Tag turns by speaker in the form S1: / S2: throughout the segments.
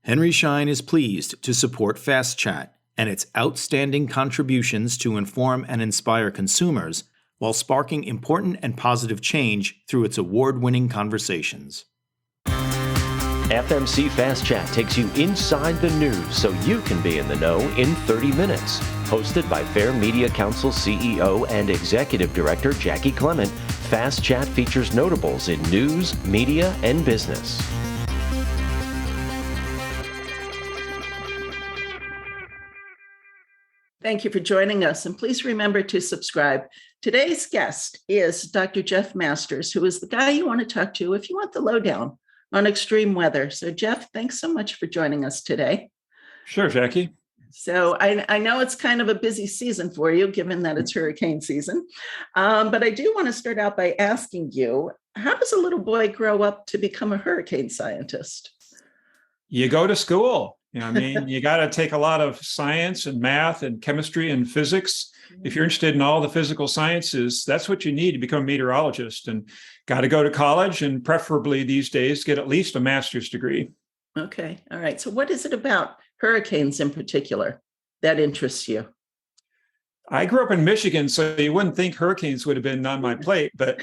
S1: Henry Schein is pleased to support Fast Chat and its outstanding contributions to inform and inspire consumers while sparking important and positive change through its award-winning conversations.
S2: FMC Fast Chat takes you inside the news so you can be in the know in 30 minutes. Hosted by Fair Media Council CEO and Executive Director Jackie Clement, Fast Chat features notables in news, media, and business.
S3: Thank you for joining us, and please remember to subscribe. Today's guest is Dr. Jeff Masters, who is the guy you want to talk to if you want the lowdown on extreme weather. So, Jeff, thanks so much for joining us today.
S4: Sure, Jackie.
S3: So I know it's kind of a busy season for you, given that it's hurricane season. But I do want to start out by asking you, how does a little boy grow up to become a hurricane scientist?
S4: You go to school. You got to take a lot of science and math and chemistry and physics. If you're interested in all the physical sciences, that's what you need to become a meteorologist, and got to go to college, and preferably these days get at least a master's degree.
S3: Okay. All right. So what is it about hurricanes in particular that interests you?
S4: I grew up in Michigan, so you wouldn't think hurricanes would have been on my plate. But,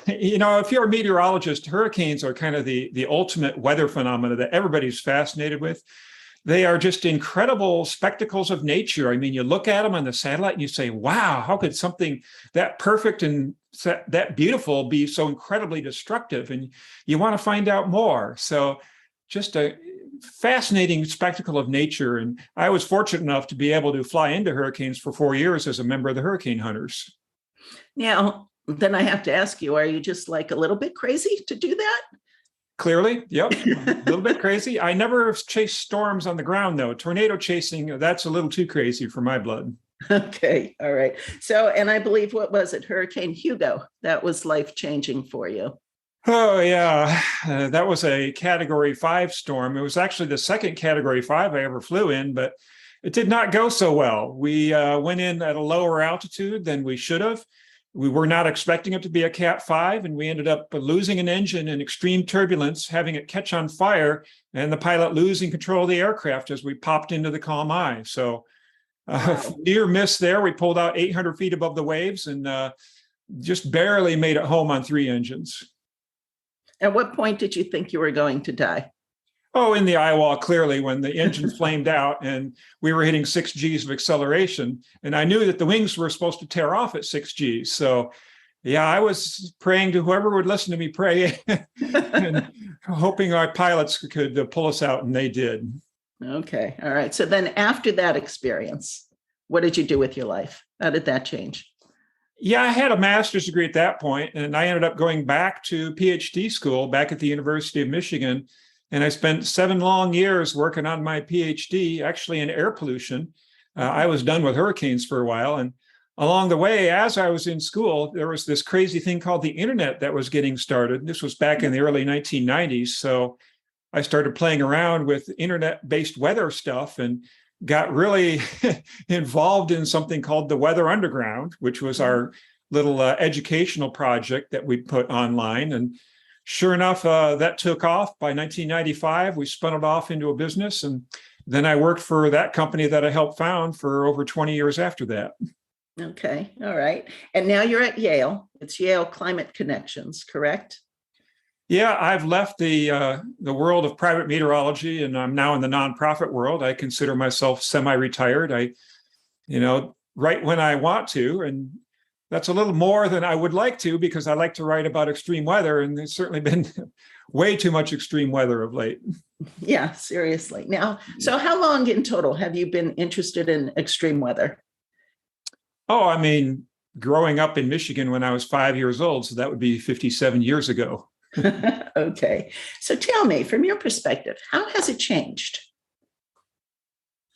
S4: if you're a meteorologist, hurricanes are kind of the ultimate weather phenomena that everybody's fascinated with. They are just incredible spectacles of nature. I mean, you look at them on the satellite and you say, wow, how could something that perfect and that beautiful be so incredibly destructive? And you want to find out more. So just a fascinating spectacle of nature. And I was fortunate enough to be able to fly into hurricanes for 4 years as a member of the Hurricane Hunters.
S3: Now, then I have to ask you, are you just like a little bit crazy to do that?
S4: Clearly, yep, a little bit crazy. I never chased storms on the ground, though. Tornado chasing, that's a little too crazy for my blood.
S3: Okay, all right. So, and I believe, what was it, Hurricane Hugo? That was life-changing for you.
S4: Oh, yeah. That was a Category 5 storm. It was actually the second Category 5 I ever flew in, but it did not go so well. We went in at a lower altitude than we should have. We were not expecting it to be a Cat 5, and we ended up losing an engine in extreme turbulence, having it catch on fire, and the pilot losing control of the aircraft as we popped into the calm eye. So near miss there. We pulled out 800 feet above the waves and just barely made it home on 3 engines.
S3: At what point did you think you were going to die?
S4: Oh, in the eye wall, clearly, when the engine flamed out and we were hitting 6 Gs of acceleration. And I knew that the wings were supposed to tear off at 6 Gs. So, yeah, I was praying to whoever would listen to me pray and hoping our pilots could pull us out, and they did.
S3: Okay. All right. So then after that experience, what did you do with your life? How did that change?
S4: Yeah, I had a master's degree at that point, and I ended up going back to Ph.D. school back at the University of Michigan. And I spent 7 long years working on my Ph.D., actually in air pollution. I was done with hurricanes for a while. And along the way, as I was in school, there was this crazy thing called the internet that was getting started. This was back in the early 1990s. So I started playing around with internet-based weather stuff and got really involved in something called the Weather Underground, which was our little educational project that we put online. And sure enough, that took off. By 1995, we spun it off into a business. And then I worked for that company that I helped found for over 20 years after that.
S3: Okay. All right. And now you're at Yale. It's Yale Climate Connections, correct?
S4: Yeah, I've left the world of private meteorology, and I'm now in the nonprofit world. I consider myself semi-retired. I write when I want to, and that's a little more than I would like to, because I like to write about extreme weather, and there's certainly been way too much extreme weather of late.
S3: Yeah, seriously. Now, so how long in total have you been interested in extreme weather?
S4: Oh, I mean, growing up in Michigan when I was 5 years old, so that would be 57 years ago.
S3: Okay. So tell me, from your perspective, how has it changed?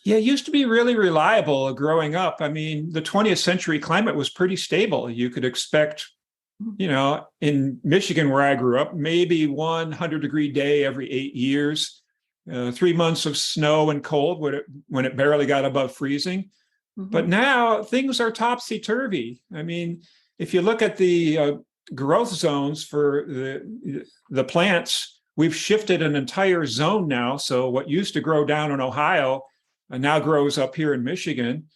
S4: Yeah, it used to be really reliable growing up. I mean, the 20th century climate was pretty stable. You could expect, in Michigan, where I grew up, maybe 100-degree day every 8 years, 3 months of snow and cold when it barely got above freezing. Mm-hmm. But now things are topsy-turvy. I mean, if you look at the growth zones for the plants we've shifted an entire zone now. So what used to grow down in Ohio now grows up here in Michigan.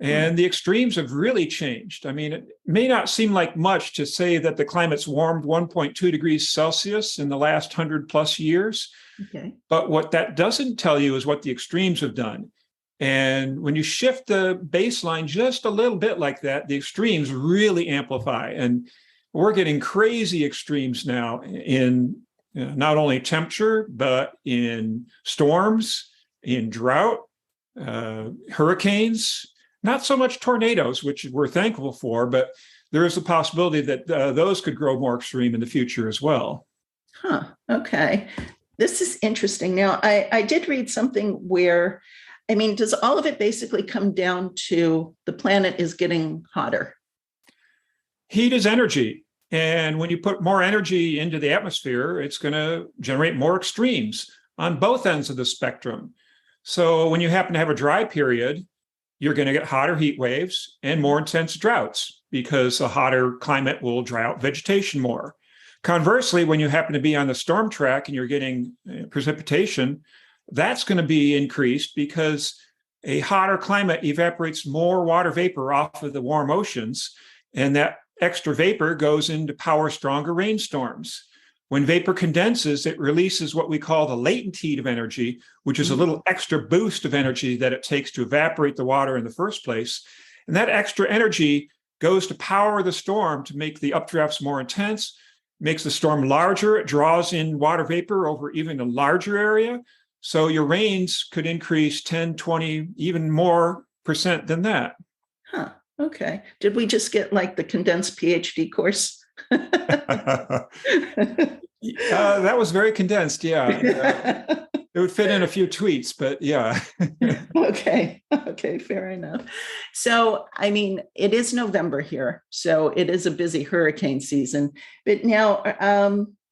S4: And the extremes have really changed. I mean, it may not seem like much to say that the climate's warmed 1.2 degrees Celsius in the last 100 plus years.
S3: Okay.
S4: But what that doesn't tell you is what the extremes have done. And when you shift the baseline just a little bit like that, the extremes really amplify. And we're getting crazy extremes now in not only temperature, but in storms, in drought, hurricanes. Not so much tornadoes, which we're thankful for, but there is a possibility that those could grow more extreme in the future as well.
S3: Huh. Okay. This is interesting. Now, I did read something where, I mean, does all of it basically come down to the planet is getting hotter?
S4: Heat is energy. And when you put more energy into the atmosphere, it's going to generate more extremes on both ends of the spectrum. So when you happen to have a dry period, you're going to get hotter heat waves and more intense droughts because a hotter climate will dry out vegetation more. Conversely, when you happen to be on the storm track and you're getting precipitation, that's going to be increased because a hotter climate evaporates more water vapor off of the warm oceans, and that extra vapor goes in to power stronger rainstorms. When vapor condenses, it releases what we call the latent heat of energy, which is a little extra boost of energy that it takes to evaporate the water in the first place. And that extra energy goes to power the storm to make the updrafts more intense, makes the storm larger. It draws in water vapor over even a larger area. So your rains could increase 10, 20, even more % than that.
S3: Huh. Okay. Did we just get like the condensed PhD course?
S4: That was very condensed. Yeah. It would fit in a few tweets, but yeah.
S3: Okay. Okay. Fair enough. So, I mean, it is November here, so it is a busy hurricane season. But now,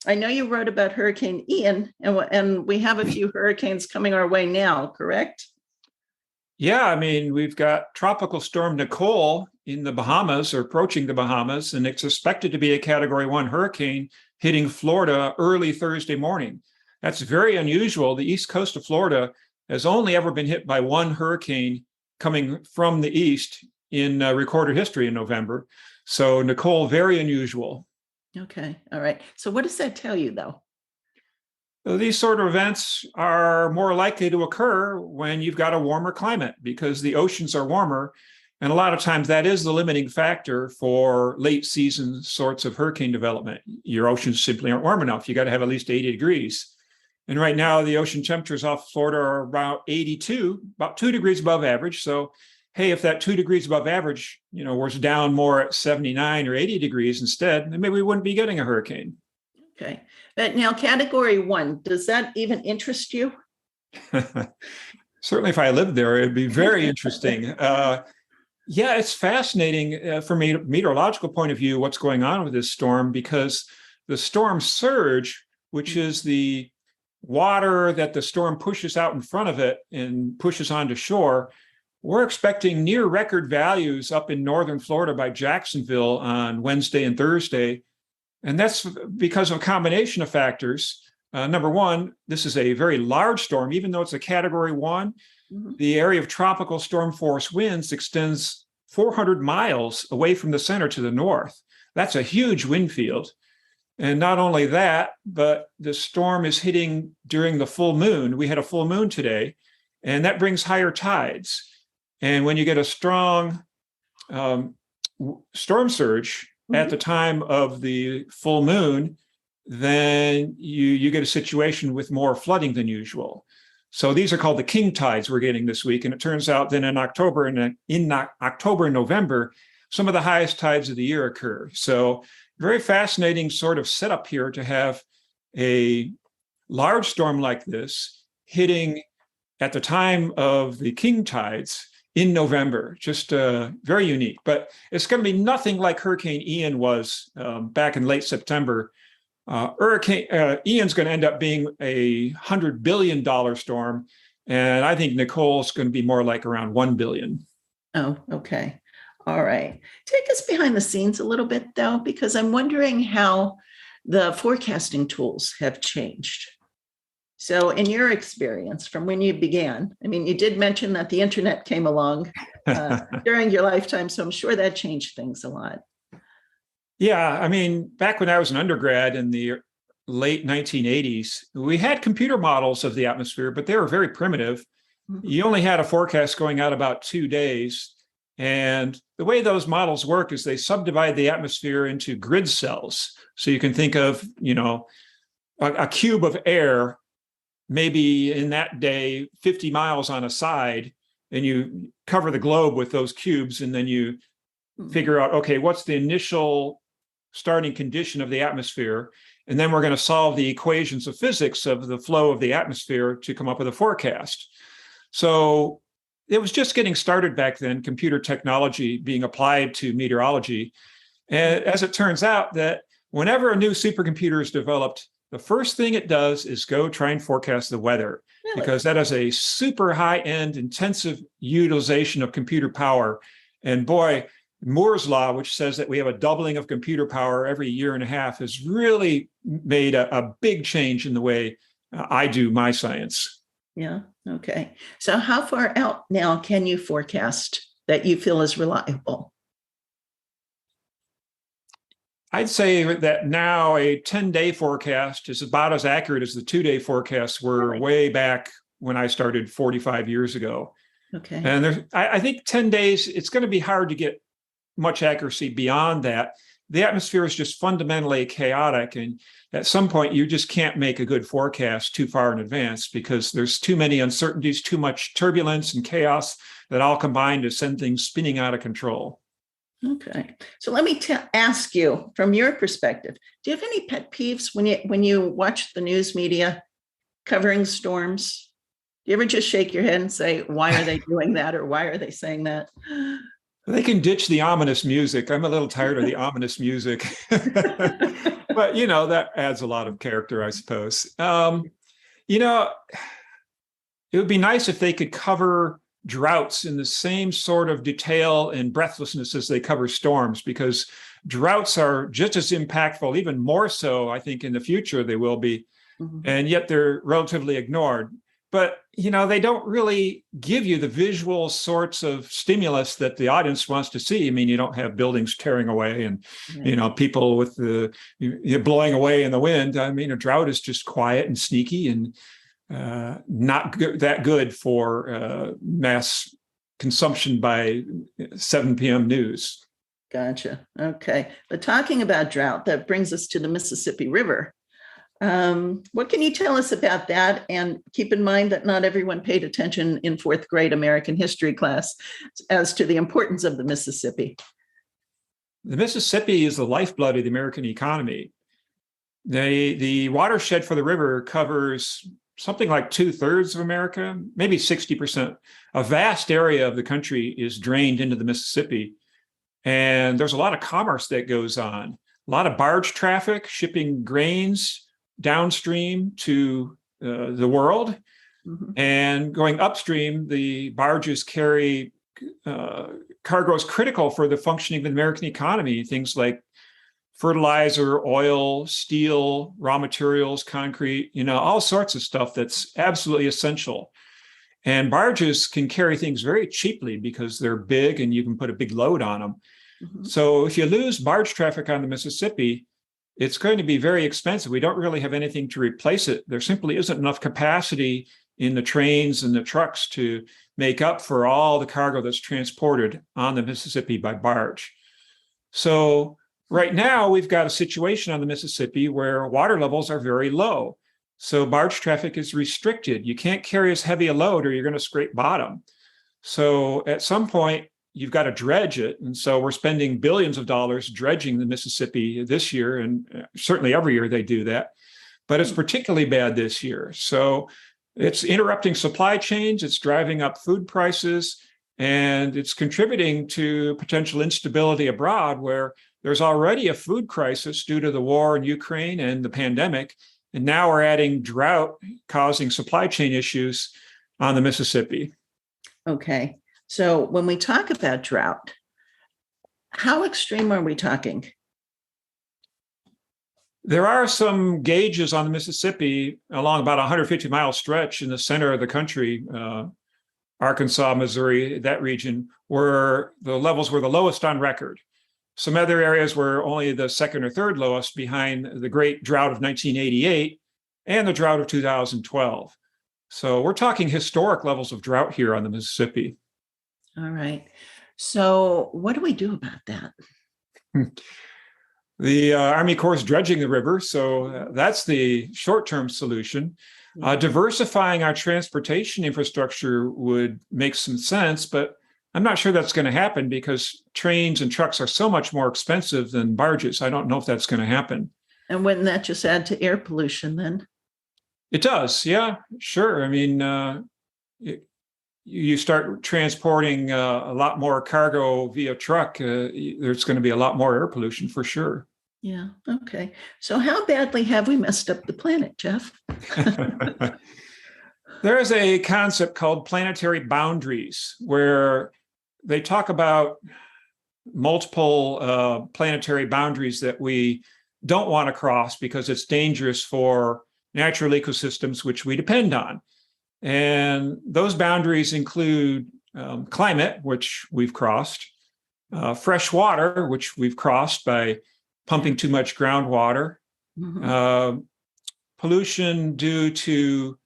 S3: I know you wrote about Hurricane Ian, and we have a few hurricanes coming our way now, correct?
S4: Yeah, I mean, we've got Tropical Storm Nicole in the Bahamas or approaching the Bahamas, and it's expected to be a Category 1 hurricane hitting Florida early Thursday morning. That's very unusual. The east coast of Florida has only ever been hit by one hurricane coming from the east in recorded history in November. So Nicole, very unusual.
S3: Okay. All right. So what does that tell you, though?
S4: These sort of events are more likely to occur when you've got a warmer climate because the oceans are warmer. And a lot of times that is the limiting factor for late season sorts of hurricane development. Your oceans simply aren't warm enough. You got to have at least 80 degrees. And right now the ocean temperatures off Florida are about 82, about 2 degrees above average. So, hey, if that 2 degrees above average, was down more at 79 or 80 degrees instead, then maybe we wouldn't be getting a hurricane.
S3: Okay. But now Category 1, does that even interest you?
S4: Certainly if I lived there, it'd be very interesting. Yeah, it's fascinating from a meteorological point of view, what's going on with this storm, because the storm surge, which is the water that the storm pushes out in front of it and pushes onto shore, we're expecting near record values up in northern Florida by Jacksonville on Wednesday and Thursday. And that's because of a combination of factors. Number one, this is a very large storm, even though it's a Category 1. The area of tropical storm force winds extends 400 miles away from the center to the north. That's a huge wind field. And not only that, but the storm is hitting during the full moon. We had a full moon today, and that brings higher tides. And when you get a strong storm surge at the time of the full moon, then you get a situation with more flooding than usual. So these are called the king tides we're getting this week. And it turns out that in October and November, some of the highest tides of the year occur. So very fascinating sort of setup here to have a large storm like this hitting at the time of the king tides in November. Just very unique. But it's going to be nothing like Hurricane Ian was back in late September. Hurricane Ian's going to end up being a $100 billion storm. And I think Nicole's going to be more like around 1 billion.
S3: Oh, okay. All right. Take us behind the scenes a little bit, though, because I'm wondering how the forecasting tools have changed. So in your experience from when you began, I mean, you did mention that the internet came along during your lifetime, so I'm sure that changed things a lot.
S4: Yeah, I mean, back when I was an undergrad in the late 1980s, we had computer models of the atmosphere, but they were very primitive. You only had a forecast going out about 2 days. And the way those models work is they subdivide the atmosphere into grid cells. So you can think of, a cube of air, maybe in that day, 50 miles on a side, and you cover the globe with those cubes, and then you figure out, okay, what's the initial starting condition of the atmosphere? And then we're going to solve the equations of physics of the flow of the atmosphere to come up with a forecast. So it was just getting started back then, computer technology being applied to meteorology. And as it turns out, that whenever a new supercomputer is developed, the first thing it does is go try and forecast the weather, because that is a super high-end, intensive utilization of computer power. And boy, Moore's law, which says that we have a doubling of computer power every year and a half, has really made a big change in the way I do my science.
S3: Yeah. Okay. So how far out now can you forecast that you feel is reliable?
S4: I'd say that now a 10-day forecast is about as accurate as the 2-day forecasts were way back when I started 45 years ago.
S3: Okay.
S4: And I think 10 days, it's going to be hard to get much accuracy beyond that. The atmosphere is just fundamentally chaotic. And at some point, you just can't make a good forecast too far in advance, because there's too many uncertainties, too much turbulence and chaos that all combine to send things spinning out of control.
S3: Okay. So let me ask you, from your perspective, do you have any pet peeves when you watch the news media covering storms? Do you ever just shake your head and say, why are they doing that? Or why are they saying that?
S4: They can ditch the ominous music. I'm a little tired of the ominous music. But, that adds a lot of character, I suppose. It would be nice if they could cover droughts in the same sort of detail and breathlessness as they cover storms, because droughts are just as impactful, even more so, I think, in the future they will be. Mm-hmm. And yet they're relatively ignored. But, they don't really give you the visual sorts of stimulus that the audience wants to see. I mean, you don't have buildings tearing away and, people with the blowing away in the wind. I mean, a drought is just quiet and sneaky and not that good for mass consumption by 7 p.m. news.
S3: Gotcha. Okay. But talking about drought, that brings us to the Mississippi River. What can you tell us about that? And keep in mind that not everyone paid attention in 4th grade American history class as to the importance of the Mississippi.
S4: The Mississippi is the lifeblood of the American economy. The watershed for the river covers something like 2/3 of America, maybe 60%. A vast area of the country is drained into the Mississippi. And there's a lot of commerce that goes on, a lot of barge traffic, shipping grains downstream to the world. Mm-hmm. And going upstream, the barges carry cargoes critical for the functioning of the American economy, things like fertilizer, oil, steel, raw materials, concrete, all sorts of stuff that's absolutely essential. And barges can carry things very cheaply because they're big and you can put a big load on them. Mm-hmm. So if you lose barge traffic on the Mississippi, it's going to be very expensive. We don't really have anything to replace it. There simply isn't enough capacity in the trains and the trucks to make up for all the cargo that's transported on the Mississippi by barge. So right now, we've got a situation on the Mississippi where water levels are very low. So barge traffic is restricted. You can't carry as heavy a load or you're going to scrape bottom. So at some point, you've got to dredge it. And so we're spending billions of dollars dredging the Mississippi this year. And certainly every year they do that. But it's particularly bad this year. So it's interrupting supply chains. It's driving up food prices. And it's contributing to potential instability abroad, where there's already a food crisis due to the war in Ukraine and the pandemic. And now we're adding drought causing supply chain issues on the Mississippi.
S3: Okay. So when we talk about drought, how extreme are we talking?
S4: There are some gauges on the Mississippi along about a 150-mile stretch in the center of the country, Arkansas, Missouri, that region, where the levels were the lowest on record. Some other areas were only the second or third lowest, behind the great drought of 1988 and the drought of 2012. So we're talking historic levels of drought here on the Mississippi.
S3: All right. So what do we do about that?
S4: The Army Corps is dredging the river, so that's the short-term solution. Diversifying our transportation infrastructure would make some sense, but I'm not sure that's going to happen because trains and trucks are so much more expensive than barges. I don't know if that's going to happen.
S3: And wouldn't that just add to air pollution then?
S4: It does, yeah, sure. I mean, you start transporting a lot more cargo via truck, there's going to be a lot more air pollution for sure.
S3: Yeah. Okay. So how badly have we messed up the planet, Jeff?
S4: There is a concept called planetary boundaries where they talk about multiple planetary boundaries that we don't want to cross because it's dangerous for natural ecosystems, which we depend on. And those boundaries include climate, which we've crossed, fresh water, which we've crossed by pumping too much groundwater, pollution due to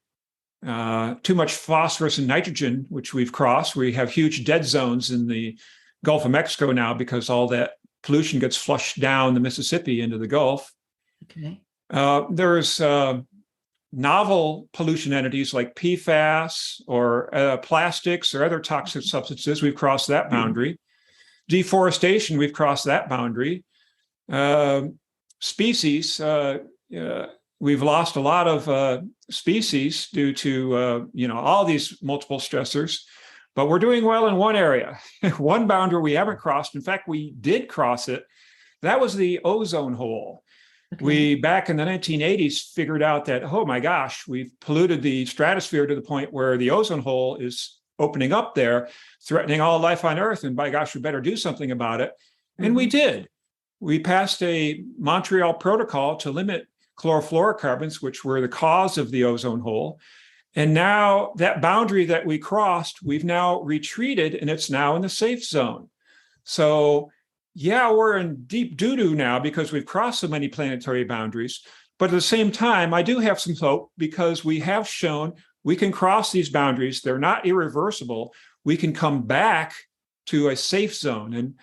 S4: too much phosphorus and nitrogen, which we've crossed. We have huge dead zones in the Gulf of Mexico now because all that pollution gets flushed down the Mississippi into the Gulf.
S3: Okay.
S4: There's novel pollution entities like PFAS or plastics or other toxic substances. We've crossed that boundary. Deforestation, we've crossed that boundary. Species, we've lost a lot of species due to all these multiple stressors, but we're doing well in one area. One boundary we haven't crossed. In fact, we did cross it. That was the ozone hole. Okay. We, back in the 1980s, figured out that, oh my gosh, we've polluted the stratosphere to the point where the ozone hole is opening up there, threatening all life on Earth. And by gosh, we better do something about it. And we did. We passed a Montreal Protocol to limit chlorofluorocarbons, which were the cause of the ozone hole. And now that boundary that we crossed, we've now retreated and it's now in the safe zone. So yeah, we're in deep doo-doo now because we've crossed so many planetary boundaries. But at the same time, I do have some hope because we have shown we can cross these boundaries. They're not irreversible. We can come back to a safe zone. And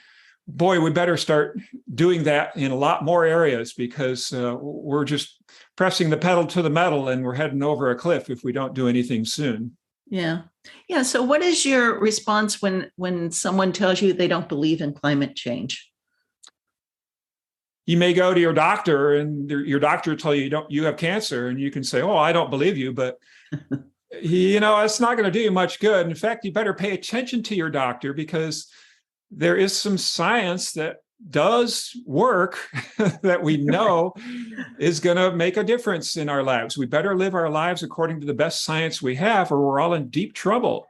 S4: boy, we better start doing that in a lot more areas because we're just pressing the pedal to the metal and we're heading over a cliff if we don't do anything soon.
S3: Yeah. Yeah. So what is your response when someone tells you they don't believe in climate change?
S4: You may go to your doctor and your doctor will tell you you have cancer and you can say, oh, I don't believe you, but it's not going to do you much good. In fact, you better pay attention to your doctor because there is some science that does work that we know is going to make a difference in our lives. We better live our lives according to the best science we have, or we're all in deep trouble.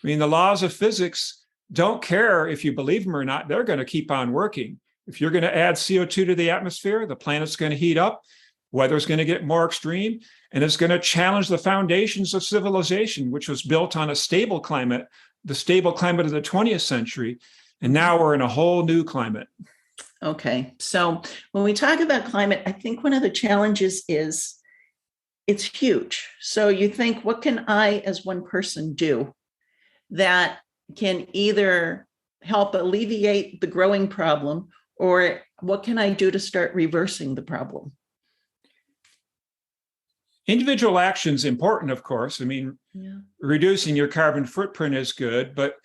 S4: I mean, the laws of physics don't care if you believe them or not. They're going to keep on working. If you're going to add CO2 to the atmosphere, the planet's going to heat up, weather's going to get more extreme, and it's going to challenge the foundations of civilization, which was built on a stable climate, the stable climate of the 20th century. And now we're in a whole new climate.
S3: Okay. So when we talk about climate, I think one of the challenges is it's huge. So you think, what can I as one person do that can either help alleviate the growing problem, or what can I do to start reversing the problem?
S4: Individual action is important, of course. I mean, reducing your carbon footprint is good, but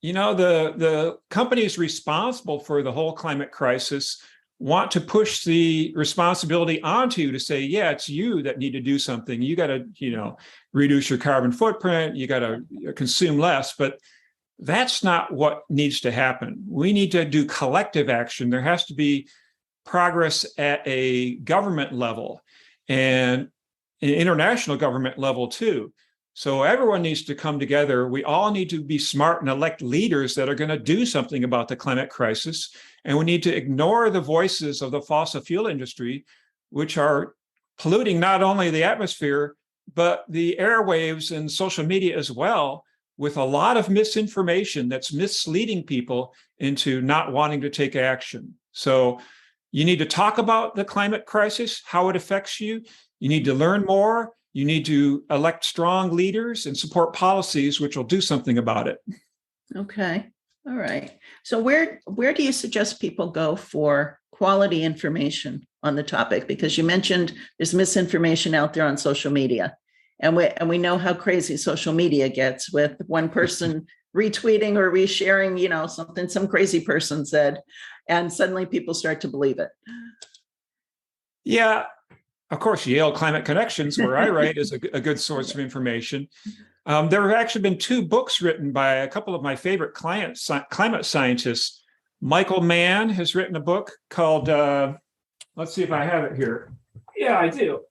S4: the companies responsible for the whole climate crisis want to push the responsibility onto you to say, yeah, it's you that need to do something. You got to, reduce your carbon footprint. You got to consume less. But that's not what needs to happen. We need to do collective action. There has to be progress at a government level and an international government level too. So everyone needs to come together. We all need to be smart and elect leaders that are going to do something about the climate crisis. And we need to ignore the voices of the fossil fuel industry which are polluting not only the atmosphere, but the airwaves and social media as well, with a lot of misinformation that's misleading people into not wanting to take action. So you need to talk about the climate crisis, how it affects you. You need to learn more. You need to elect strong leaders and support policies which will do something about it.
S3: Okay. All right. So where do you suggest people go for quality information on the topic? Because you mentioned there's misinformation out there on social media. And we know how crazy social media gets with one person retweeting or resharing, something some crazy person said, and suddenly people start to believe it.
S4: Yeah, of course, Yale Climate Connections, where I write, is a good source of information. There have actually been 2 books written by a couple of my favorite climate scientists. Michael Mann has written a book called, let's see if I have it here. Yeah, I do.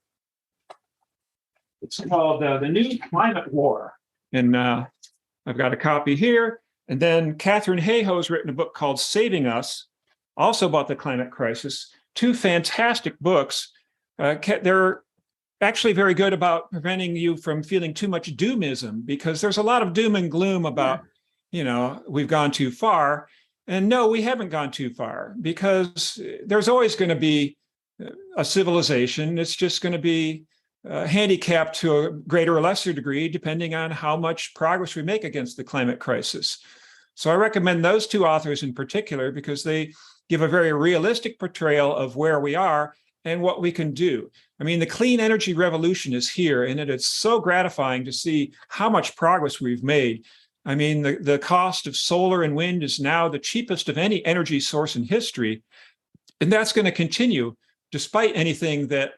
S4: It's called The New Climate War. And I've got a copy here. And then Catherine Hayhoe's written a book called Saving Us, also about the climate crisis. 2 fantastic books. They're actually very good about preventing you from feeling too much doomism, because there's a lot of doom and gloom about, we've gone too far. And no, we haven't gone too far, because there's always going to be a civilization. It's just going to be handicapped to a greater or lesser degree, depending on how much progress we make against the climate crisis. So I recommend those 2 authors in particular, because they give a very realistic portrayal of where we are and what we can do. I mean, the clean energy revolution is here, and it's so gratifying to see how much progress we've made. I mean, the cost of solar and wind is now the cheapest of any energy source in history. And that's going to continue despite anything that,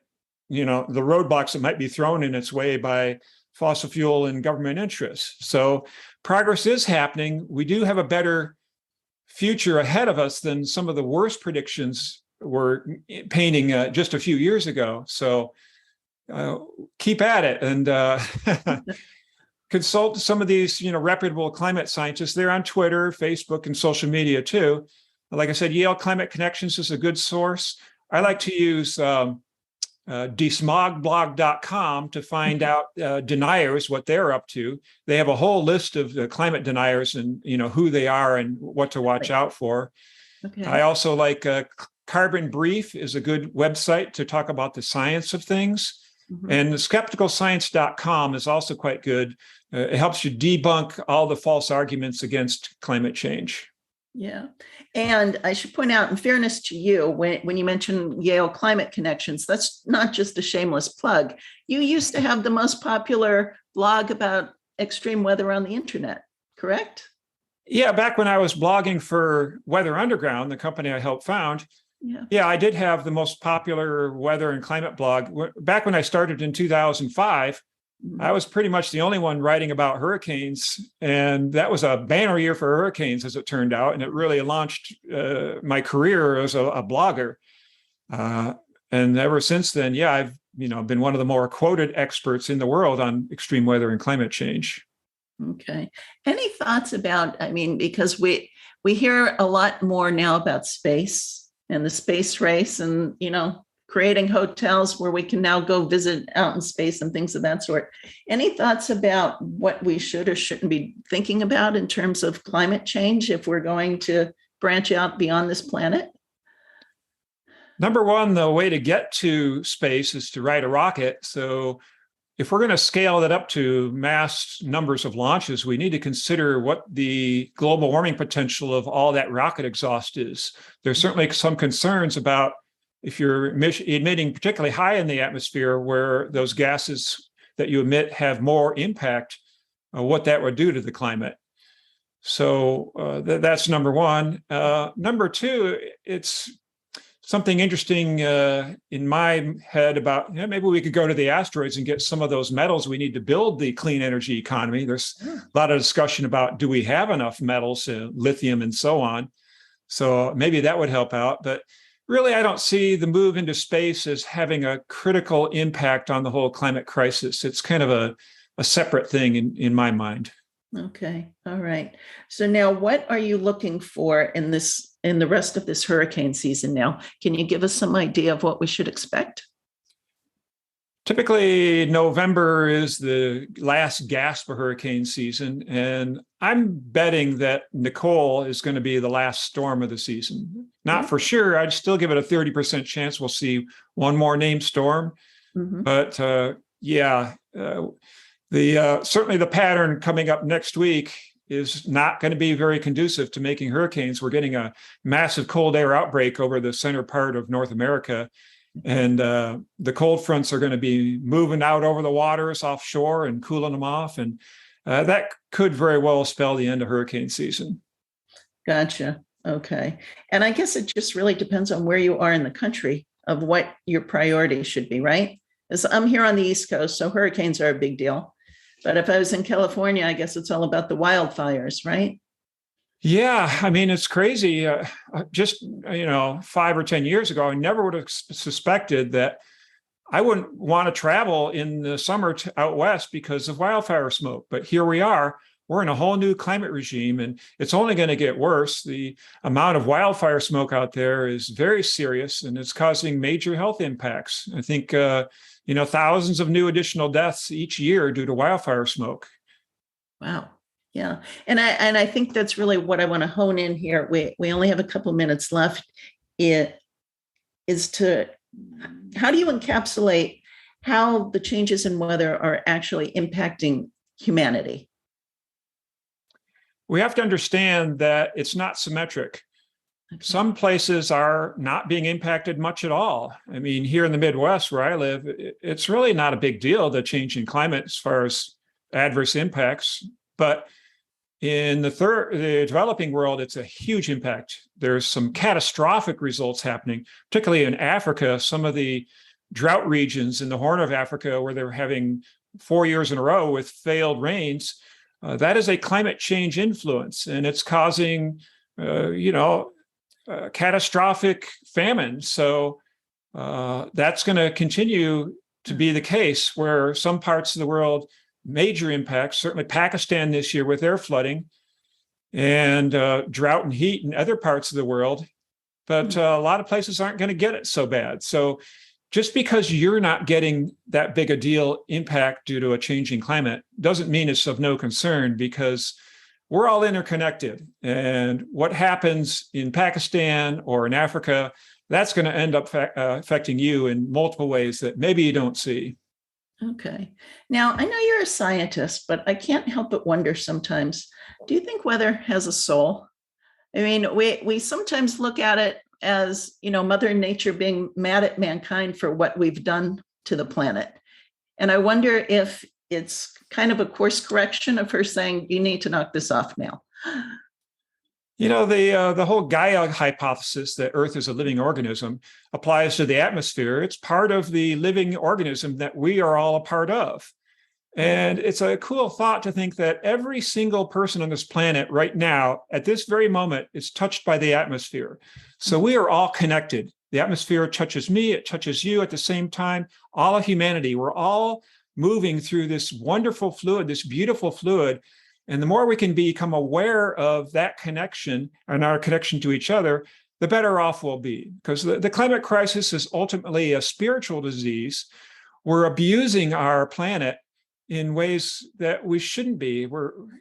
S4: the roadblocks that might be thrown in its way by fossil fuel and government interests. So progress is happening. We do have a better future ahead of us than some of the worst predictions were painting just a few years ago. So keep at it, and consult some of these, reputable climate scientists. They're on Twitter, Facebook, and social media too. Like I said, Yale Climate Connections is a good source. I like to use desmogblog.com to find out deniers, what they're up to. They have a whole list of climate deniers and who they are and what to watch out for. Okay. I also like Carbon Brief is a good website to talk about the science of things. Mm-hmm. And skepticalscience.com is also quite good. It helps you debunk all the false arguments against climate change.
S3: Yeah. And I should point out, in fairness to you, when you mentioned Yale Climate Connections, that's not just a shameless plug. You used to have the most popular blog about extreme weather on the internet, correct?
S4: Yeah, back when I was blogging for Weather Underground, the company I helped found, yeah, I did have the most popular weather and climate blog. Back when I started in 2005, I was pretty much the only one writing about hurricanes, and that was a banner year for hurricanes, as it turned out, and it really launched my career as a blogger. And ever since then, yeah, I've been one of the more quoted experts in the world on extreme weather and climate change.
S3: Okay. Any thoughts about? Because we hear a lot more now about space and the space race, and creating hotels where we can now go visit out in space and things of that sort. Any thoughts about what we should or shouldn't be thinking about in terms of climate change if we're going to branch out beyond this planet?
S4: Number one, the way to get to space is to ride a rocket. So if we're going to scale that up to mass numbers of launches, we need to consider what the global warming potential of all that rocket exhaust is. There's certainly some concerns about if you're emitting particularly high in the atmosphere, where those gases that you emit have more impact, what that would do to the climate. So that's number one. Number two, it's something interesting in my head about maybe we could go to the asteroids and get some of those metals we need to build the clean energy economy. There's a lot of discussion about, do we have enough metals, lithium and so on. So maybe that would help out. But really, I don't see the move into space as having a critical impact on the whole climate crisis. It's kind of a separate thing in my mind.
S3: Okay. All right. So now what are you looking for in the rest of this hurricane season now? Can you give us some idea of what we should expect?
S4: Typically, November is the last gasp of hurricane season, and I'm betting that Nicole is going to be the last storm of the season. Not for sure. I'd still give it a 30% chance we'll see one more named storm. But certainly the pattern coming up next week is not going to be very conducive to making hurricanes. We're getting a massive cold air outbreak over the center part of North America. And the cold fronts are going to be moving out over the waters offshore and cooling them off. And that could very well spell the end of hurricane season.
S3: Gotcha. Okay. And I guess it just really depends on where you are in the country of what your priority should be, right? As I'm here on the East Coast, so hurricanes are a big deal. But if I was in California, I guess it's all about the wildfires, right?
S4: Yeah, I mean, it's crazy. Just 5 or 10 years ago, I never would have suspected that I wouldn't want to travel in the summer out west because of wildfire smoke. But here we are. We're in a whole new climate regime, and it's only going to get worse. The amount of wildfire smoke out there is very serious, and it's causing major health impacts. I think, thousands of new additional deaths each year due to wildfire smoke. Wow.
S3: Yeah. And I think that's really what I want to hone in here. We only have a couple minutes left. It is how do you encapsulate how the changes in weather are actually impacting humanity?
S4: We have to understand that it's not symmetric. Okay. Some places are not being impacted much at all. I mean, here in the Midwest where I live, it's really not a big deal, the change in climate as far as adverse impacts. But in the developing world, it's a huge impact. There's some catastrophic results happening, particularly in Africa. Some of the drought regions in the Horn of Africa, where they're having 4 years in a row with failed rains, that is a climate change influence, and it's causing, catastrophic famine. So that's going to continue to be the case where some parts of the world, major impacts, certainly Pakistan this year with their flooding and drought and heat in other parts of the world. But a lot of places aren't going to get it so bad. So just because you're not getting that big a deal impact due to a changing climate doesn't mean it's of no concern, because we're all interconnected. And what happens in Pakistan or in Africa, that's going to end up affecting you in multiple ways that maybe you don't see.
S3: Okay. Now, I know you're a scientist, but I can't help but wonder sometimes, do you think weather has a soul? I mean, we sometimes look at it as, Mother Nature being mad at mankind for what we've done to the planet. And I wonder if it's kind of a course correction of her saying, you need to knock this off now.
S4: The whole Gaia hypothesis that Earth is a living organism applies to the atmosphere. It's part of the living organism that we are all a part of. And it's a cool thought to think that every single person on this planet right now, at this very moment, is touched by the atmosphere. So we are all connected. The atmosphere touches me, it touches you at the same time. All of humanity, we're all moving through this wonderful fluid, this beautiful fluid. And the more we can become aware of that connection and our connection to each other, the better off we'll be. Because the climate crisis is ultimately a spiritual disease. We're abusing our planet in ways that we shouldn't be.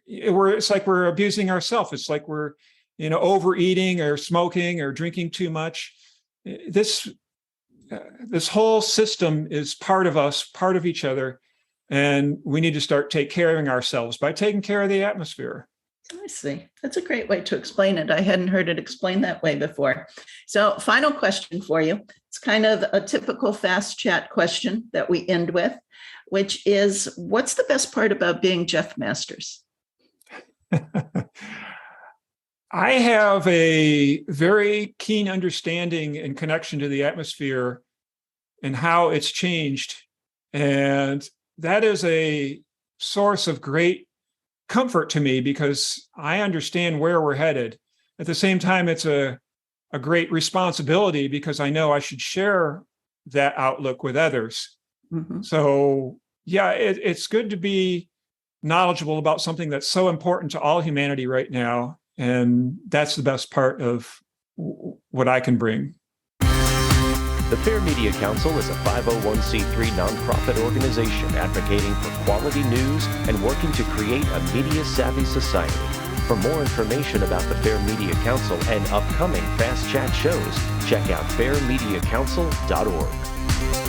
S4: It's like we're abusing ourselves. It's like we're, overeating or smoking or drinking too much. This whole system is part of us, part of each other. And we need to start caring ourselves by taking care of the atmosphere.
S3: I see. That's a great way to explain it. I hadn't heard it explained that way before. So, final question for you. It's kind of a typical Fast Chat question that we end with, which is, what's the best part about being Jeff Masters?
S4: I have a very keen understanding and connection to the atmosphere and how it's changed. And that is a source of great comfort to me because I understand where we're headed. At the same time, it's a great responsibility because I know I should share that outlook with others. Mm-hmm. So, yeah, it's good to be knowledgeable about something that's so important to all humanity right now. And that's the best part of what I can bring.
S2: The Fair Media Council is a 501c3 nonprofit organization advocating for quality news and working to create a media-savvy society. For more information about the Fair Media Council and upcoming Fast Chat shows, check out fairmediacouncil.org.